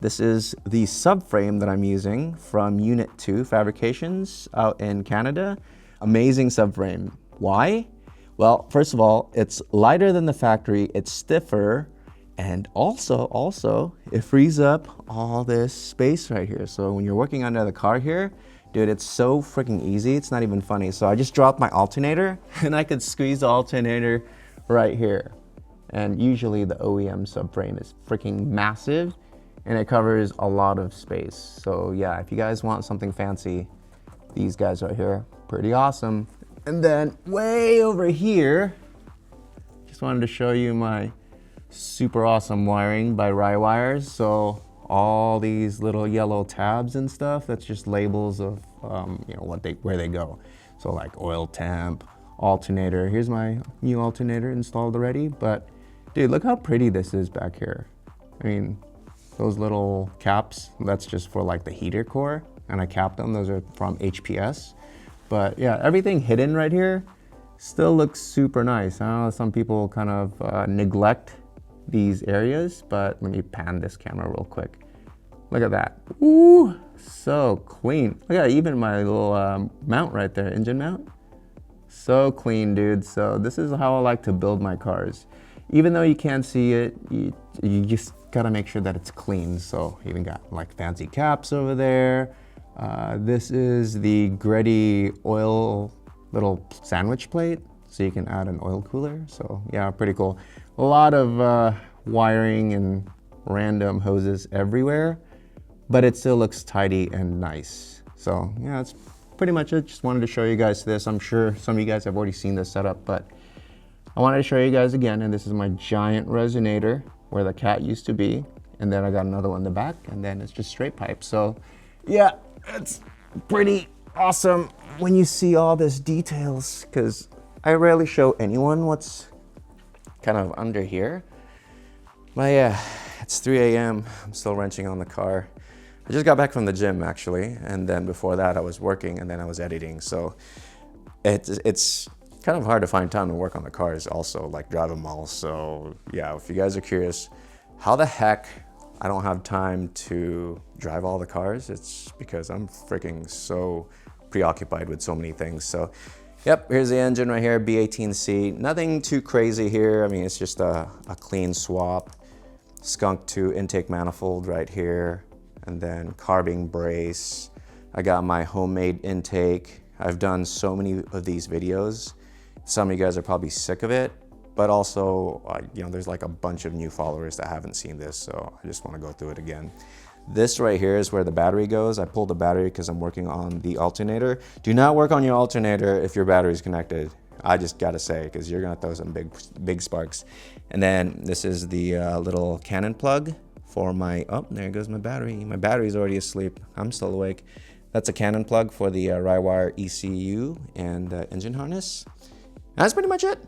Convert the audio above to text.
This is the subframe that I'm using from Unit 2 Fabrications out in Canada. Amazing subframe. Why? Well, first of all, it's lighter than the factory, it's stiffer, and also it frees up all this space right here. So when you're working under the car here, dude, it's so freaking easy, it's not even funny. So I just dropped my alternator and I could squeeze the alternator right here. And usually the OEM subframe is freaking massive and it covers a lot of space. So yeah, if you guys want something fancy, these guys right here, pretty awesome. And then way over here, just wanted to show you my super awesome wiring by Wires. So all these little yellow tabs and stuff, that's just labels of you know, where they go. So like oil temp, alternator. Here's my new alternator installed already. But dude, look how pretty this is back here. I mean, those little caps, that's just for like the heater core, and I capped them. Those are from HPS. But yeah, everything hidden right here still looks super nice. I know some people kind of neglect these areas, but let me pan this camera real quick. Look at that. Ooh, so clean. Look at even my little mount right there, engine mount. So clean, dude. So this is how I like to build my cars. Even though you can't see it, you just gotta make sure that it's clean. So even got like fancy caps over there. This is the Greddy oil little sandwich plate, so you can add an oil cooler. So yeah, pretty cool. A lot of wiring and random hoses everywhere, but it still looks tidy and nice. So yeah, that's pretty much it. Just wanted to show you guys this. I'm sure some of you guys have already seen this setup, but I wanted to show you guys again. And this is my giant resonator where the cat used to be. And then I got another one in the back, and then it's just straight pipe. So yeah, it's pretty awesome when you see all this details, because I rarely show anyone what's kind of under here. But yeah, it's 3 a.m. I'm still wrenching on the car. I just got back from the gym actually, and then before that I was working and then I was editing. So it's kind of hard to find time to work on the cars also, like drive them all. So yeah, if you guys are curious how the heck I don't have time to drive all the cars, it's because I'm freaking so preoccupied with so many things. So yep, here's the engine right here, B18C. Nothing too crazy here. I mean, it's just a clean swap. Skunk 2 intake manifold right here, and then carbing brace. I got my homemade intake. I've done so many of these videos. Some of you guys are probably sick of it, but also, you know, there's like a bunch of new followers that haven't seen this, so I just want to go through it again. This right here is where the battery goes. I pulled the battery because I'm working on the alternator. Do not work on your alternator if your battery is connected. I just gotta say, because you're gonna throw some big sparks. And then this is the little Canon plug for my, oh, there goes my battery. My battery's already asleep. I'm still awake. That's a Canon plug for the Wire ECU and engine harness. That's pretty much it.